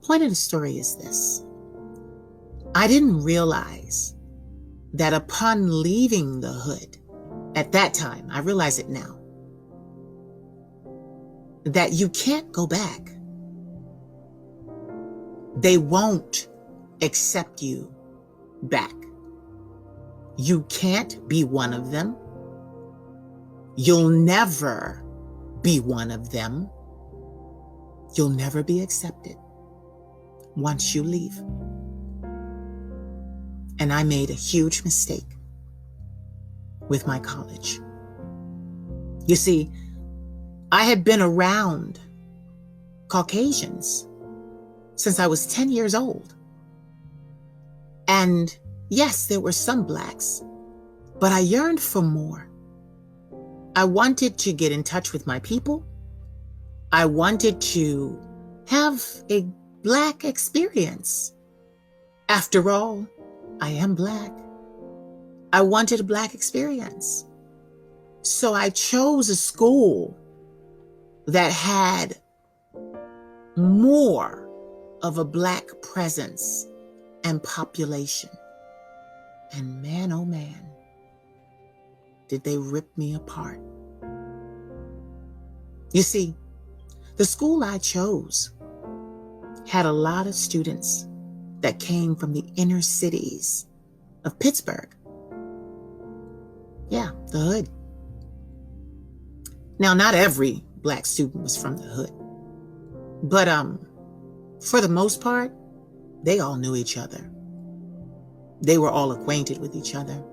Point of the story is this. I didn't realize that upon leaving the hood, at that time, I realize it now, that you can't go back. They won't accept you back. You can't be one of them. You'll never be one of them. You'll never be accepted once you leave. And I made a huge mistake with my college. You see, I had been around Caucasians since I was 10 years old. And yes, there were some blacks, but I yearned for more. I wanted to get in touch with my people. I wanted to have a black experience. After all, I am black. I wanted a black experience. So I chose a school that had more of a black presence and population. And man, oh man, did they rip me apart. You see, the school I chose had a lot of students that came from the inner cities of Pittsburgh. Yeah, the hood. Now, not every black student was from the hood, but for the most part, they all knew each other. They were all acquainted with each other.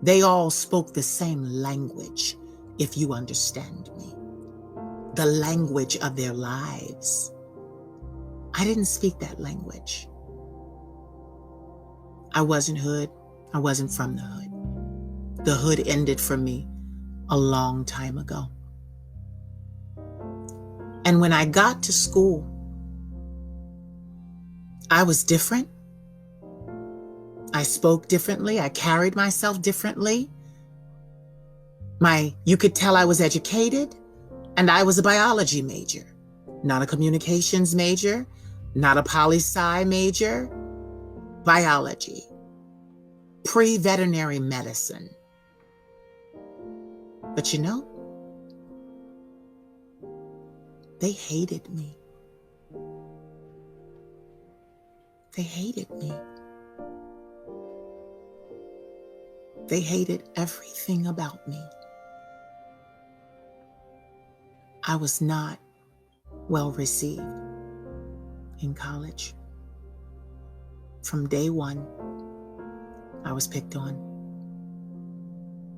They all spoke the same language, if you understand me. The language of their lives. I didn't speak that language. I wasn't hood. I wasn't from the hood. The hood ended for me a long time ago. And when I got to school, I was different. I spoke differently. I carried myself differently. You could tell I was educated, and I was a biology major, not a communications major, not a poli-sci major, biology, pre-veterinary medicine. But you know, they hated me. They hated me. They hated everything about me. I was not well received in college. From day one, I was picked on.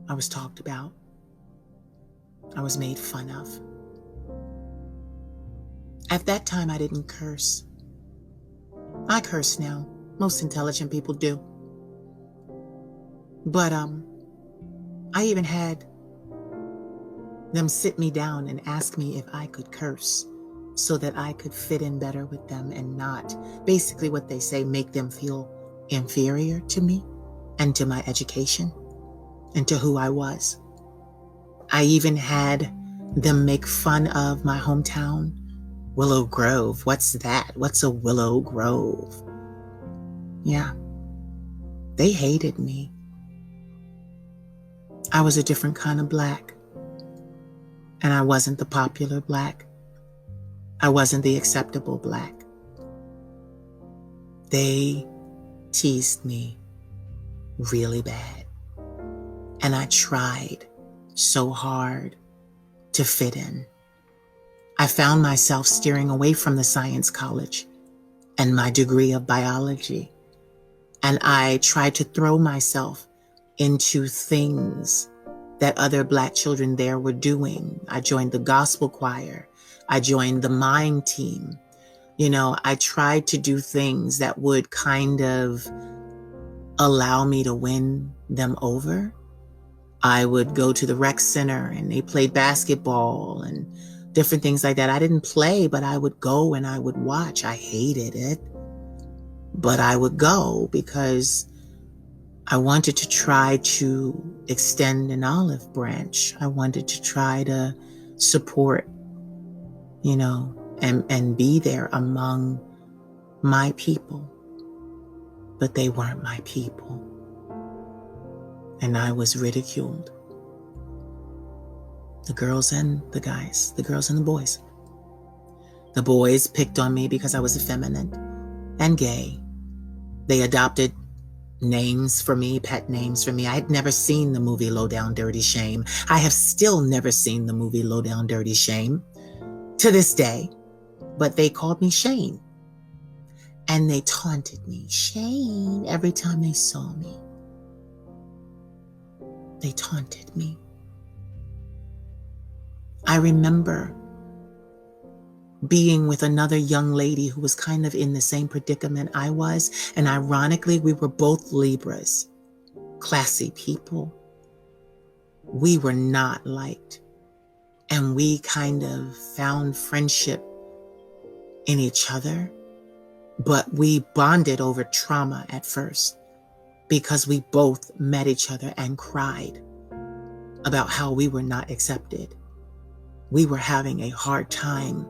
I was talked about. I was made fun of. At that time, I didn't curse. I curse now. Most intelligent people do. But I even had them sit me down and ask me if I could curse so that I could fit in better with them and not, basically what they say, make them feel inferior to me and to my education and to who I was. I even had them make fun of my hometown, Willow Grove. What's that? What's a Willow Grove? Yeah, they hated me. I was a different kind of black. And I wasn't the popular black. I wasn't the acceptable black. They teased me really bad. And I tried so hard to fit in. I found myself steering away from the science college and my degree of biology. And I tried to throw myself into things that other black children there were doing. I joined the gospel choir. I joined the mime team. You know, I tried to do things that would kind of allow me to win them over. I would go to the rec center and they played basketball and different things like that. I didn't play, but I would go and I would watch. I hated it, but I would go because I wanted to try to extend an olive branch. I wanted to try to support, and be there among my people, but they weren't my people. And I was ridiculed. The girls and the guys, the girls and the boys. The boys picked on me because I was effeminate and gay. They adopted names for me, pet names for me. I had never seen the movie Low Down Dirty Shame. I have still never seen the movie Low Down Dirty Shame to this day, but they called me Shane. And they taunted me, Shane, every time they saw me. They taunted me. I remember being with another young lady who was kind of in the same predicament I was. And ironically, we were both Libras, classy people. We were not liked. And we kind of found friendship in each other. But we bonded over trauma at first because we both met each other and cried about how we were not accepted. We were having a hard time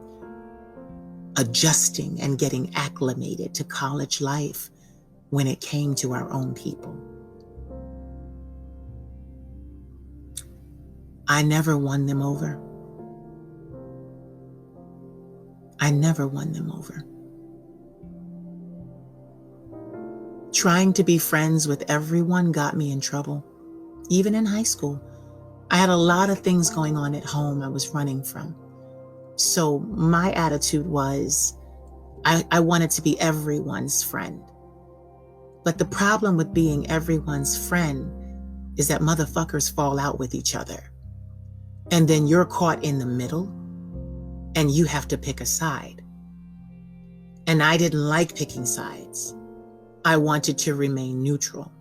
adjusting and getting acclimated to college life when it came to our own people. I never won them over. I never won them over. Trying to be friends with everyone got me in trouble, even in high school. I had a lot of things going on at home I was running from. So my attitude was, I wanted to be everyone's friend. But the problem with being everyone's friend is that motherfuckers fall out with each other. And then you're caught in the middle and you have to pick a side. And I didn't like picking sides. I wanted to remain neutral.